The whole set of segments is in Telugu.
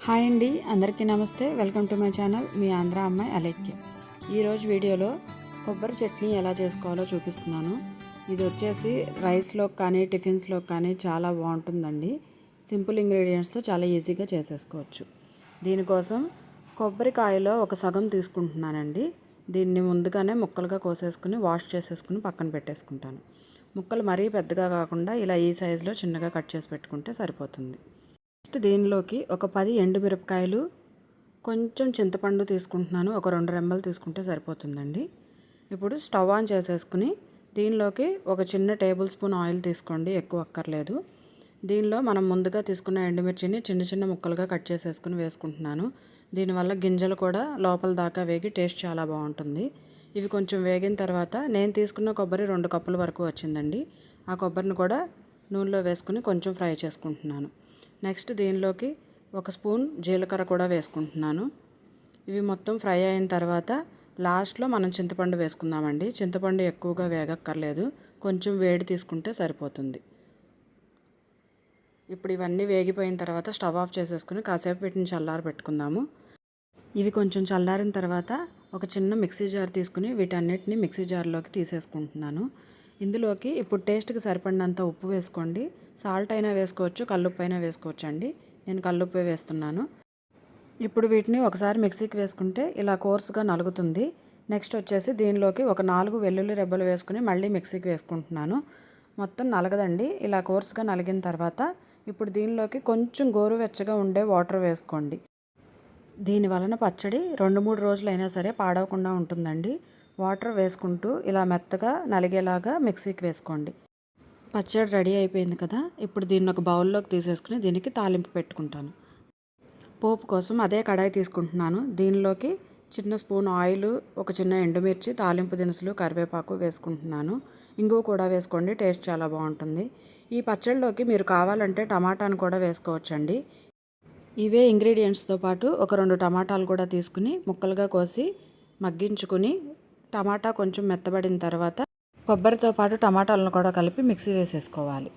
హాయ్ అండి, అందరికీ నమస్తే. వెల్కమ్ టు మై ఛానల్, మీ ఆంధ్ర అమ్మాయి అలేఖ్య. ఈరోజు వీడియోలో కొబ్బరి చట్నీ ఎలా చేసుకోవాలో చూపిస్తున్నాను. ఇది వచ్చేసి రైస్లోకి కానీ టిఫిన్స్లోకి కానీ చాలా బాగుంటుందండి. సింపుల్ ఇంగ్రీడియంట్స్తో చాలా ఈజీగా చేసేసుకోవచ్చు. దీనికోసం కొబ్బరికాయలో ఒక సగం తీసుకుంటున్నానండి. దీన్ని ముందుగానే ముక్కలుగా కోసేసుకుని వాష్ చేసేసుకుని పక్కన పెట్టేసుకుంటాను. ముక్కలు మరీ పెద్దగా కాకుండా ఇలా ఈ సైజులో చిన్నగా కట్ చేసి పెట్టుకుంటే సరిపోతుంది. నెక్స్ట్ దీనిలోకి ఒక 10 ఎండుమిరపకాయలు, కొంచెం చింతపండు తీసుకుంటున్నాను. ఒక 2 రెమ్మలు తీసుకుంటే సరిపోతుందండి. ఇప్పుడు స్టవ్ ఆన్ చేసేసుకుని దీనిలోకి ఒక చిన్న టేబుల్ స్పూన్ ఆయిల్ తీసుకోండి, ఎక్కువ అక్కర్లేదు. దీనిలో మనం ముందుగా తీసుకున్న ఎండుమిర్చిని చిన్న చిన్న ముక్కలుగా కట్ చేసేసుకుని వేసుకుంటున్నాను. దీనివల్ల గింజలు కూడా లోపల దాకా వేగి టేస్ట్ చాలా బాగుంటుంది. ఇవి కొంచెం వేగిన తర్వాత నేను తీసుకున్న కొబ్బరి 2 కప్పుల వరకు వచ్చిందండి. ఆ కొబ్బరిని కూడా నూనెలో వేసుకుని కొంచెం ఫ్రై చేసుకుంటున్నాను. నెక్స్ట్ దీనిలోకి ఒక స్పూన్ జీలకర్ర కూడా వేసుకుంటున్నాను. ఇవి మొత్తం ఫ్రై అయిన తర్వాత లాస్ట్లో మనం చింతపండు వేసుకుందామండి. చింతపండు ఎక్కువగా వేగక్కర్లేదు, కొంచెం వేడి తీసుకుంటే సరిపోతుంది. ఇప్పుడు ఇవన్నీ వేగిపోయిన తర్వాత స్టవ్ ఆఫ్ చేసేసుకుని కాసేపు వీటిని చల్లారి పెట్టుకుందాము. ఇవి కొంచెం చల్లారిన తర్వాత ఒక చిన్న మిక్సీ జార్ తీసుకుని వీటన్నిటిని మిక్సీ జార్లోకి తీసేసుకుంటున్నాను. ఇందులోకి ఇప్పుడు టేస్ట్కి సరిపడినంత ఉప్పు వేసుకోండి. సాల్ట్ అయినా వేసుకోవచ్చు, కల్లుప్పు అయినా వేసుకోవచ్చు అండి. నేను కల్లుప్పే వేస్తున్నాను. ఇప్పుడు వీటిని ఒకసారి మిక్సీకి వేసుకుంటే ఇలా కోర్సుగా నలుగుతుంది. నెక్స్ట్ వచ్చేసి దీనిలోకి ఒక 4 వెల్లుల్లి రెబ్బలు వేసుకుని మళ్ళీ మిక్సీకి వేసుకుంటున్నాను. మొత్తం నలగదండి. ఇలా కోర్సుగా నలిగిన తర్వాత ఇప్పుడు దీనిలోకి కొంచెం గోరువెచ్చగా ఉండే వాటర్ వేసుకోండి. దీని వలన పచ్చడి 2-3 రోజులైనా సరే పాడవకుండా ఉంటుందండి. వాటర్ వేసుకుంటూ ఇలా మెత్తగా నలిగేలాగా మిక్సీకి వేసుకోండి. పచ్చడి రెడీ అయిపోయింది కదా. ఇప్పుడు దీన్ని ఒక బౌల్లోకి తీసేసుకుని దీనికి తాలింపు పెట్టుకుంటాను. పోపు కోసం అదే కడాయి తీసుకుంటున్నాను. దీనిలోకి చిన్న స్పూన్ ఆయిల్, ఒక చిన్న ఎండుమిర్చి, తాలింపు దినుసులు, కరివేపాకు వేసుకుంటున్నాను. ఇంగువ కూడా వేసుకోండి, టేస్ట్ చాలా బాగుంటుంది. ఈ పచ్చడిలోకి మీరు కావాలంటే టమాటాను కూడా వేసుకోవచ్చండి. ఇవే ఇంగ్రీడియంట్స్తో పాటు ఒక 2 టమాటాలు కూడా తీసుకుని ముక్కలుగా కోసి మగ్గించుకుని టమాటా కొంచెం మెత్తబడిన తర్వాత కొబ్బరితో పాటు టమాటాలను కూడా కలిపి మిక్సీ వేసేసుకోవాలి.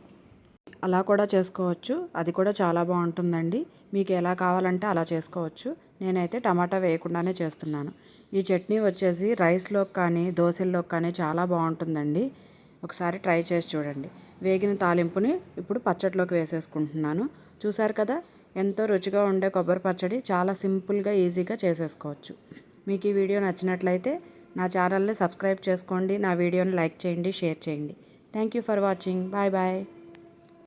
అలా కూడా చేసుకోవచ్చు, అది కూడా చాలా బాగుంటుందండి. మీకు ఎలా కావాలంటే అలా చేసుకోవచ్చు. నేనైతే టమాటా వేయకుండానే చేస్తున్నాను. ఈ చట్నీ వచ్చేసి రైస్లోకి కానీ దోశల్లోకి కానీ చాలా బాగుంటుందండి. ఒకసారి ట్రై చేసి చూడండి. వేగిన తాలింపుని ఇప్పుడు పచ్చడిలోకి వేసేసుకుంటున్నాను. చూసారు కదా, ఎంతో రుచిగా ఉండే కొబ్బరి పచ్చడి చాలా సింపుల్గా ఈజీగా చేసేసుకోవచ్చు. మీకు ఈ వీడియో నచ్చినట్లయితే నా ఛానల్ని సబ్స్క్రైబ్ చేసుకోండి, నా వీడియోని లైక్ చేయండి, షేర్ చేయండి. Thank you for watching. Bye bye.